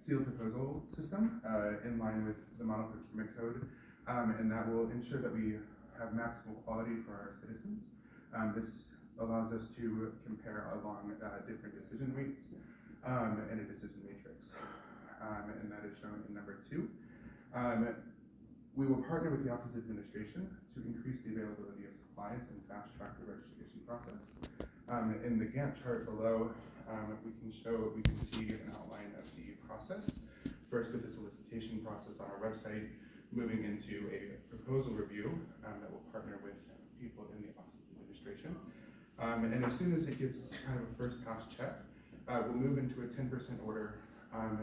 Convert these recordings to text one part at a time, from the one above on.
sealed proposal system in line with the Model Procurement Code, and that will ensure that we have maximal quality for our citizens. This allows us to compare along different decision weights and a decision matrix, and that is shown in number 2. We will partner with the Office of Administration to increase the availability of supplies and fast track the registration process. In the Gantt chart below, we can see an outline of the process. First with the solicitation process on our website, moving into a proposal review that will partner with people in the Office of Administration. And as soon as it gets kind of a first pass check, we'll move into a 10% order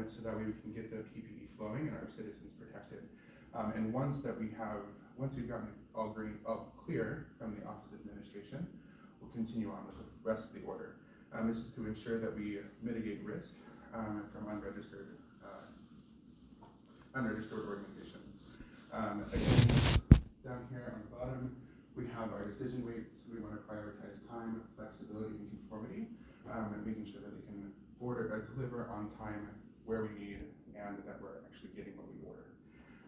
so that way we can get the PPE flowing and our citizens protected. And once we've gotten all clear from the Office of Administration, we'll continue on with the rest of the order. This is to ensure that we mitigate risk from unregistered organizations. Again, down here on the bottom, we have our decision weights. We want to prioritize time, flexibility, and conformity, and making sure that they can deliver on time where we need and that we're actually getting what we order.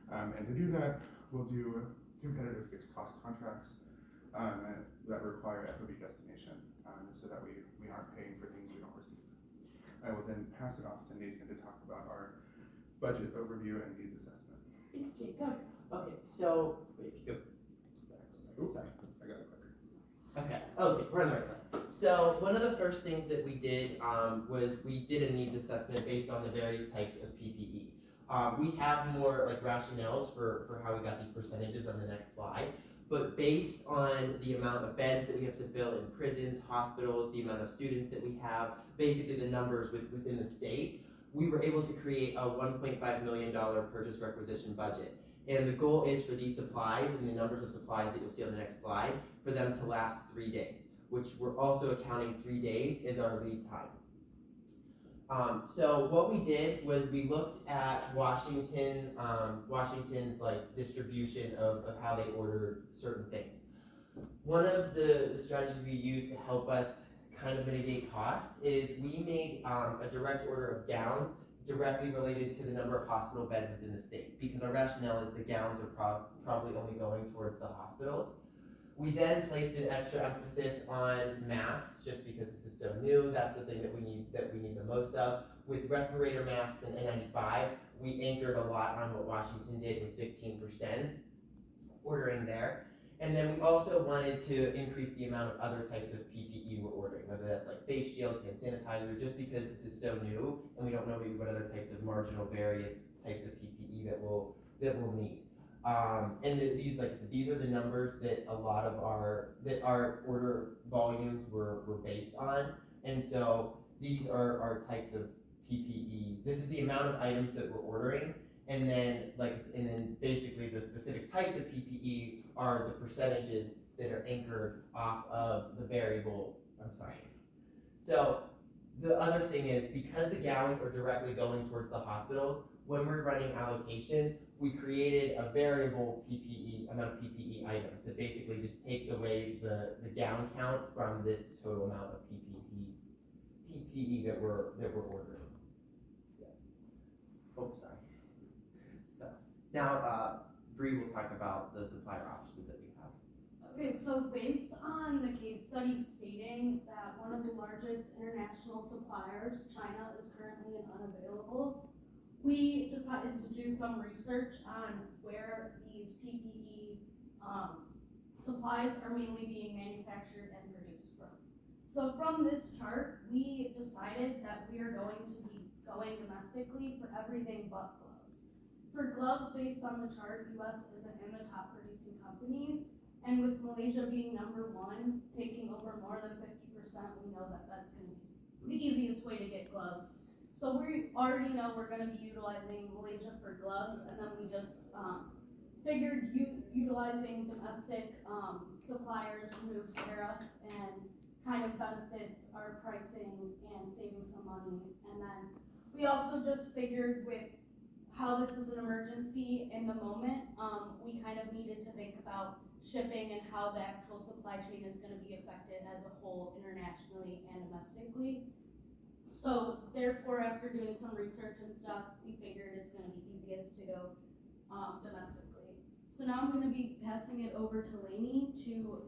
And to do that, we'll do competitive fixed cost contracts that require FOB destination so that we aren't paying for things we don't receive. I will then pass it off to Nathan to talk about our budget overview and needs assessment. Thanks, Jacob. Okay, so, wait, if you go back. Oops, sorry, I got a clicker. Okay, we're on the right side. So one of the first things that we did was we did a needs assessment based on the various types of PPE. We have more like rationales for how we got these percentages on the next slide, but based on the amount of beds that we have to fill in prisons, hospitals, the amount of students that we have, basically the numbers within the state, we were able to create a $1.5 million purchase requisition budget. And the goal is for these supplies and the numbers of supplies that you'll see on the next slide, for them to last 3 days, which we're also accounting 3 days as our lead time. So what we did was we looked at Washington's like distribution of how they order certain things. One of the strategies we use to help us kind of mitigate costs is we made a direct order of gowns directly related to the number of hospital beds within the state, because our rationale is the gowns are probably only going towards the hospitals. We then placed an extra emphasis on masks just because this is so new. That's the thing that we need the most of. With respirator masks and N95s, we anchored a lot on what Washington did with 15% ordering there. And then we also wanted to increase the amount of other types of PPE we're ordering, whether that's like face shields, hand sanitizer, just because this is so new and we don't know maybe what other types of marginal various types of PPE that we'll need. And these, like I said, these are the numbers that a lot of our order volumes were based on. And so these are our types of PPE. This is the amount of items that we're ordering. And then basically the specific types of PPE are the percentages that are anchored off of the variable. So the other thing is, because the gowns are directly going towards the hospitals, when we're running allocation, we created a variable amount of PPE items that basically just takes away the gown count from this total amount of PPE that we're ordering. Yeah. Oh, sorry. So now Bree will talk about the supplier options that we have. Okay, so based on the case study stating that one of the largest international suppliers, China, is currently unavailable, we decided to do some research on where these PPE supplies are mainly being manufactured and produced from. So from this chart, we decided that we are going to be going domestically for everything but gloves. For gloves, based on the chart, US isn't in the top producing companies, and with Malaysia being number 1, taking over more than 50%, we know that that's going to be the easiest way to get gloves. So we already know we're going to be utilizing Malaysia for gloves, and then we just figured utilizing domestic suppliers removes tariffs and kind of benefits our pricing and saving some money. And then we also just figured with how this is an emergency in the moment, we kind of needed to think about shipping and how the actual supply chain is going to be affected as a whole internationally and domestically. So therefore, after doing some research and stuff, we figured it's gonna be easiest to go, domestically. So now I'm gonna be passing it over to Lainey to,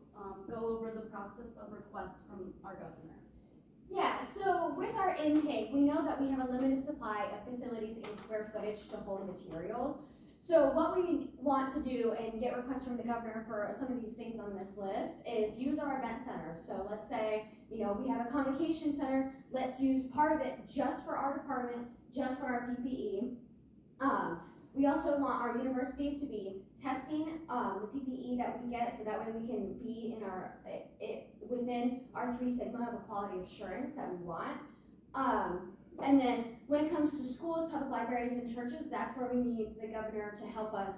go over the process of requests from our governor. Yeah, so with our intake, we know that we have a limited supply of facilities and square footage to hold materials. So what we want to do and get requests from the governor for some of these things on this list is use our event centers. So let's say, we have a convocation center, let's use part of it just for our department, just for our PPE. We also want our universities to be testing the PPE that we get, so that way we can be in within our 3 sigma of a quality assurance that we want. And then when it comes to schools, public libraries, and churches, that's where we need the governor to help us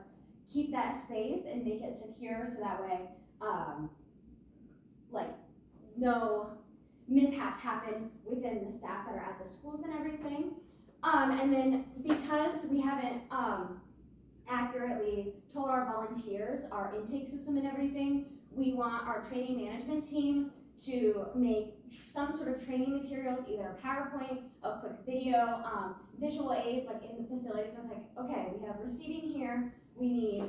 keep that space and make it secure, so that way, no mishaps happen within the staff that are at the schools and everything. And then because we haven't accurately told our volunteers our intake system and everything, we want our training management team to make some sort of training materials, either a PowerPoint, a quick video, visual aids like in the facilities. So like, okay, we have receiving here, we need,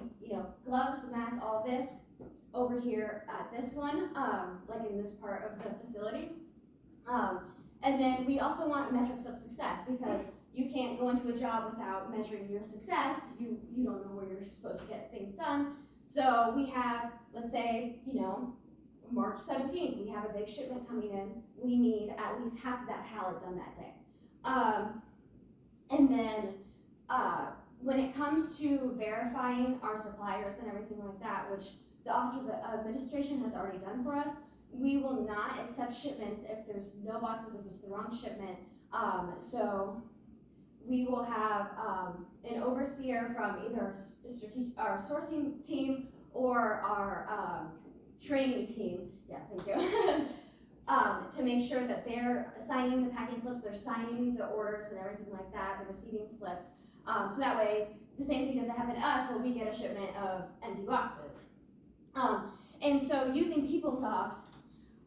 gloves, masks, all this over here at this one, like in this part of the facility. And then we also want metrics of success, because you can't go into a job without measuring your success. You don't know where you're supposed to get things done. So we have, let's say, March 17th, we have a big shipment coming in. We need at least half of that pallet done that day. And then when it comes to verifying our suppliers and everything like that, which the Office of Administration has already done for us, we will not accept shipments if there's no boxes, if it's the wrong shipment. So we will have an overseer from either our sourcing team or our training team, thank you, to make sure that they're signing the packing slips, they're signing the orders and everything like that, the receiving slips. So that way, the same thing doesn't happen to us where we get a shipment of empty boxes. And so using PeopleSoft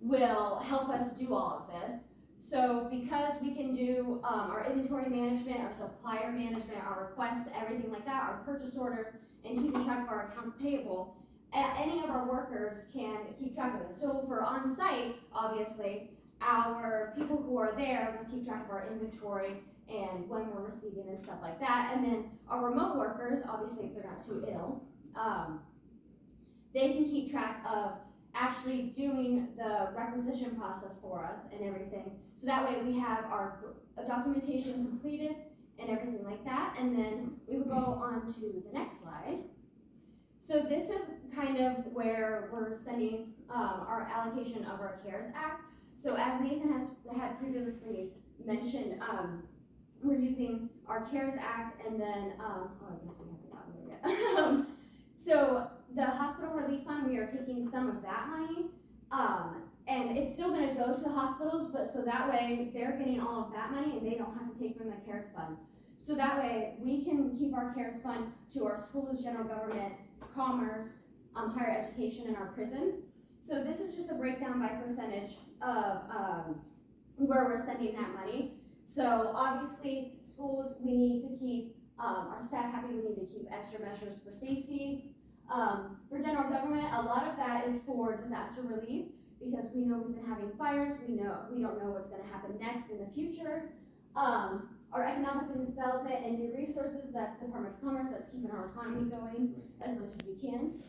will help us do all of this. So because we can do our inventory management, our supplier management, our requests, everything like that, our purchase orders, and keeping track of our accounts payable, any of our workers can keep track of it. So for on-site, obviously, our people who are there will keep track of our inventory and when we're receiving and stuff like that. And then our remote workers, obviously if they're not too ill, they can keep track of actually doing the requisition process for us and everything. So that way we have our documentation completed and everything like that. And then we will go on to the next slide. So this is kind of where we're sending our allocation of our CARES Act. So as Nathan had previously mentioned, we're using our CARES Act, and then, I guess we haven't gotten there yet. So the hospital relief fund, we are taking some of that money, and it's still gonna go to the hospitals, but so that way they're getting all of that money and they don't have to take from the CARES fund. So that way we can keep our CARES fund to our schools, general government, commerce, higher education, and our prisons. So this is just a breakdown by percentage of where we're sending that money. So obviously schools, we need to keep our staff happy, we need to keep extra measures for safety. For general government, a lot of that is for disaster relief, because we know we've been having fires, we don't know what's gonna happen next in the future. Our economic development and new resources, that's Department of Commerce, that's keeping our economy going as much as we can.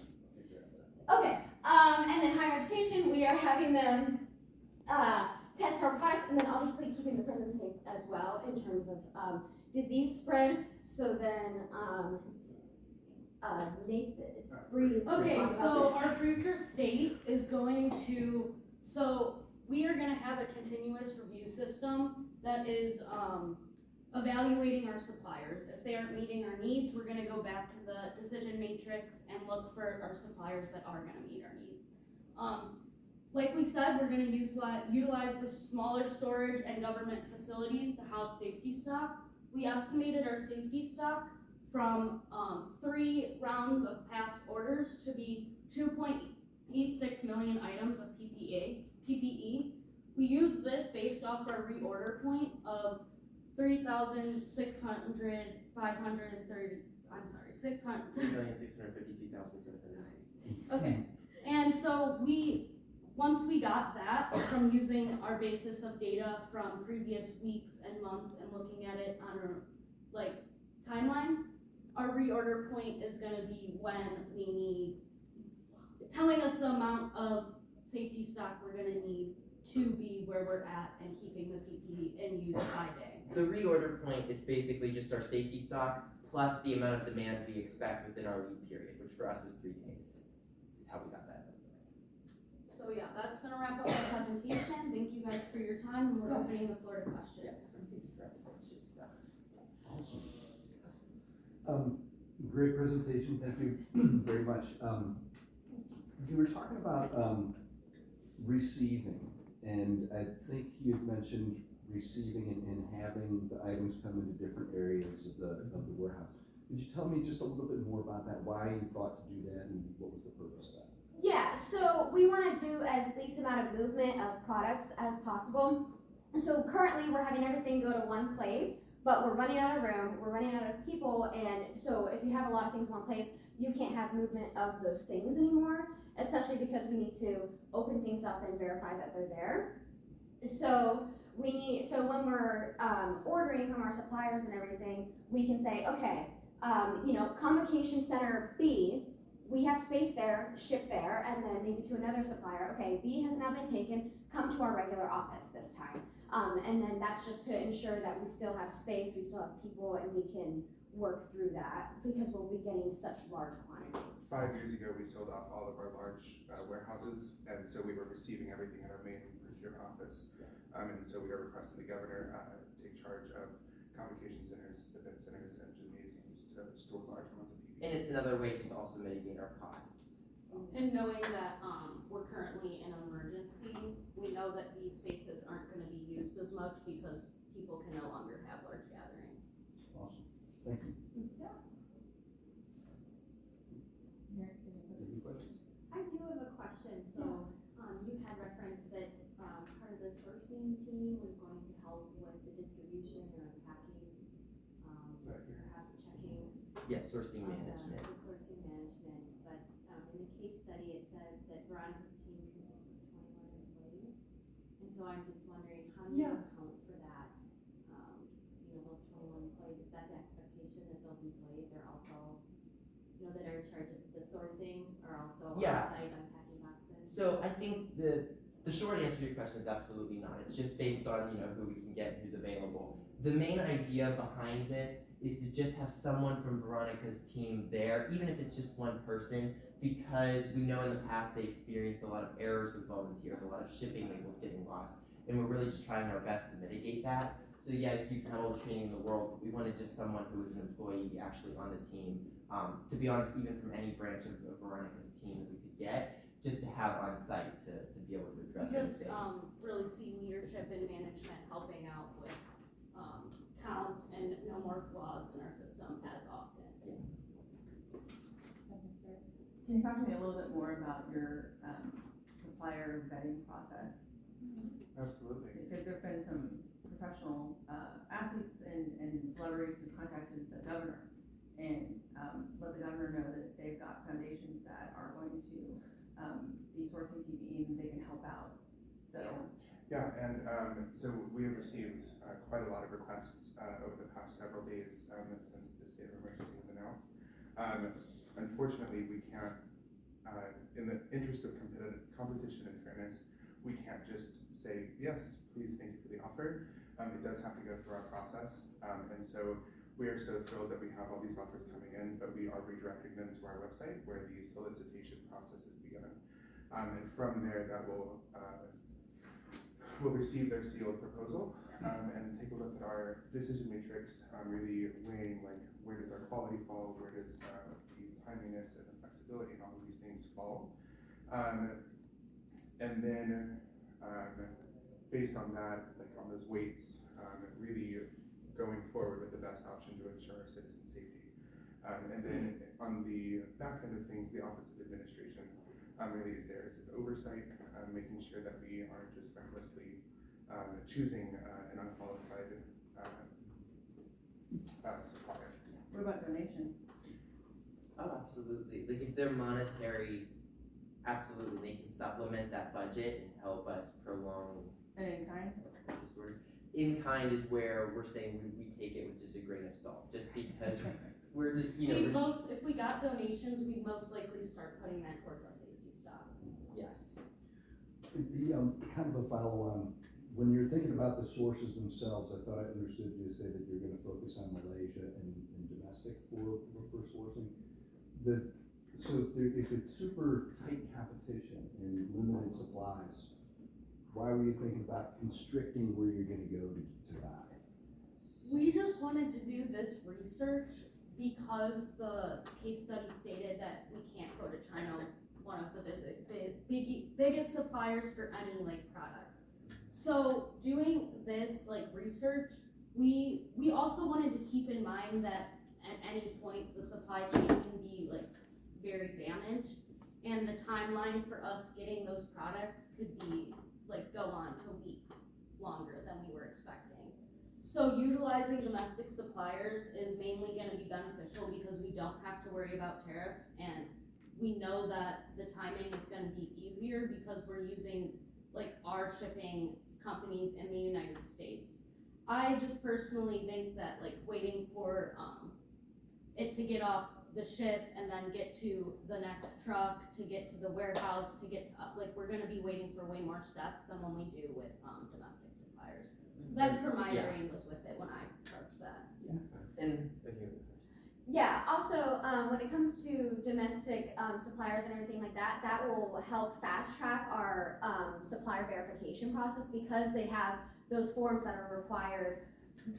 Okay, and then higher education, we are having them test our products, and then obviously keeping the prison safe as well in terms of disease spread. So then, Nathan, Breeze. Okay, so our future state is going to, so we are gonna have a continuous review system that is evaluating our suppliers. If they aren't meeting our needs, we're gonna go back to the decision matrix and look for our suppliers that are gonna meet our needs. Like we said, we're gonna utilize the smaller storage and government facilities to house safety stock. We estimated our safety stock from 3 rounds of past orders to be 2.86 million items of PPE. we use this based off our reorder point of 3,600, 530, I'm sorry, 600. 3,652,790. Okay, and so once we got that from using our basis of data from previous weeks and months and looking at it on a timeline, our reorder point is gonna be when we need, telling us the amount of safety stock we're gonna need to be where we're at and keeping the PPE in use by day. The reorder point is basically just our safety stock plus the amount of demand we expect within our lead period, which for us was 3 days, is how we got that. So yeah, that's gonna wrap up our presentation. Thank you guys for your time, and we're opening the floor to questions. Yes, these are questions, so. Great presentation, thank you very much. You were talking about receiving, and I think you had mentioned receiving and having the items come into different areas of the warehouse. Could you tell me just a little bit more about that, why you thought to do that, and what was the purpose of that? Yeah, so we want to do as least amount of movement of products as possible. So currently we're having everything go to one place, but we're running out of room, we're running out of people, and so if you have a lot of things in one place, you can't have movement of those things anymore, especially because we need to open things up and verify that they're there. So when we're ordering from our suppliers and everything, we can say, okay, convocation center B, we have space there, ship there, and then maybe to another supplier, okay, B has now been taken, come to our regular office this time. And then that's just to ensure that we still have space, we still have people, and we can work through that because we'll be getting such large quantities. 5 years ago, we sold off all of our large warehouses, and so we were receiving everything at our main procurement office. And so we are requesting the governor take charge of convocation centers, event centers, and gymnasiums to store large amounts of PPE. And it's another way just to also mitigate our costs. And knowing that we're currently in an emergency, we know that these spaces aren't going to be used as much because people can no longer have large gatherings. Awesome, thank you. Any questions? I do have a question. So you had referenced that part of the sourcing team was going to help with the distribution or packing, perhaps checking Yeah, sourcing on management. the sourcing management. But in the case study, it says that Veronica's team consists of 21 employees. And so I'm just wondering, how do you account for that? Those 21 employees, is that the expectation that those employees are also, that are in charge of the sourcing, are also Yeah. on site unpacking boxes? So I think the short answer to your question is absolutely not. It's just based on, who we can get, who's available. The main idea behind this is to just have someone from Veronica's team there, even if it's just one person, because we know in the past they experienced a lot of errors with volunteers, a lot of shipping labels getting lost, and we're really just trying our best to mitigate that. So yes, you can have all the training in the world, but we wanted just someone who was an employee actually on the team. To be honest, even from any branch of Veronica's team that we could get, just to have on site to be able to address We just anything. really see leadership and management helping out with counts and no more flaws in our system as often. Can you talk to me a little bit more about your supplier vetting process? Absolutely. Because there have been some professional athletes and celebrities who contacted the governor and let the governor know that they've got foundations that are going to be sourcing PPE and they can help out. So. Yeah, and so we have received quite a lot of requests over the past several days since the state of emergency was announced. Unfortunately, we can't, in the interest of competition and fairness, we can't just say, yes, please, thank you for the offer. It does have to go through our process, and so we are so thrilled that we have all these offers coming in, but we are redirecting them to our website where the solicitation process is begun. And from there, that will receive their sealed proposal and take a look at our decision matrix, really weighing where does our quality fall, where does the timeliness and the flexibility and all of these things fall. And then based on that, on those weights, really going forward with the best option to ensure our citizen safety. And then on the back end of things, the Office of Administration really is there as an oversight, making sure that we aren't just recklessly choosing an unqualified supplier. What about donations? Oh, absolutely. Like if they're monetary, absolutely, they can supplement that budget and help us prolong And in kind? purchase orders. In kind is where we're saying we take it with just a grain of salt, just because we're just, you know, If we got donations, we'd most likely start putting that towards our safety stock. yes. The kind of a follow-on, when you're thinking about the sources themselves, I thought I understood you to say that you're gonna focus on Malaysia and domestic for sourcing. So if it's super tight competition and limited supplies, why were you thinking about constricting where you're gonna go to buy? We just wanted to do this research because the case study stated that we can't go to China, one of the biggest suppliers for any like product. So doing this like research, we also wanted to keep in mind that at any point the supply chain can be like very damaged, and the timeline for us getting those products could be like go on to weeks longer than we were expecting. So utilizing domestic suppliers is mainly gonna be beneficial because we don't have to worry about tariffs, and we know that the timing is gonna be easier because we're using like our shipping companies in the United States. I just personally think that like waiting for it to get off the ship and then get to the next truck, to get to the warehouse, to get to, like, we're gonna be waiting for way more steps than when we do with domestic suppliers. So that's where my Yeah. brain was with it when I approached that. And here first. Yeah, also, when it comes to domestic suppliers and everything like that, that will help fast track our supplier verification process because they have those forms that are required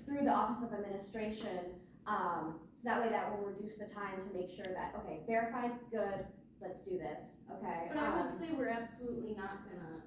through the Office of Administration. So that way that will reduce the time to make sure that, okay, verified, good, let's do this, okay? But I would say we're absolutely not gonna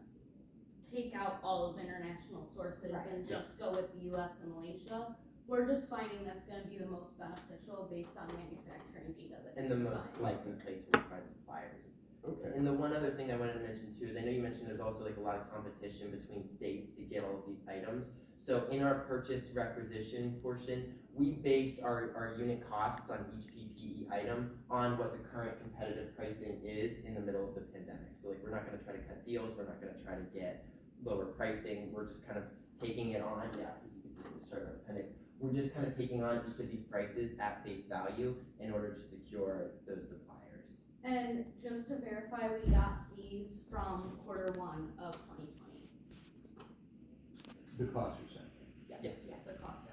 take out all of international sources Right. and just go with the US and Malaysia. We're just finding that's gonna be the most beneficial based on manufacturing data that And the we most find. likely place where we find suppliers. Okay. And the one other thing I wanted to mention too is I know you mentioned there's also like a lot of competition between states to get all of these items. So in our purchase requisition portion, we based our unit costs on each PPE item on what the current competitive pricing is in the middle of the pandemic. So like we're not gonna try to cut deals, we're not gonna try to get lower pricing, we're just kind of taking it on, yeah, as you can see in the chart in our appendix. We're just kind of taking on each of these prices at face value in order to secure those suppliers. And just to verify, we got these from Q1 of 2020. The cost you're saying? Yes. Yeah, the cost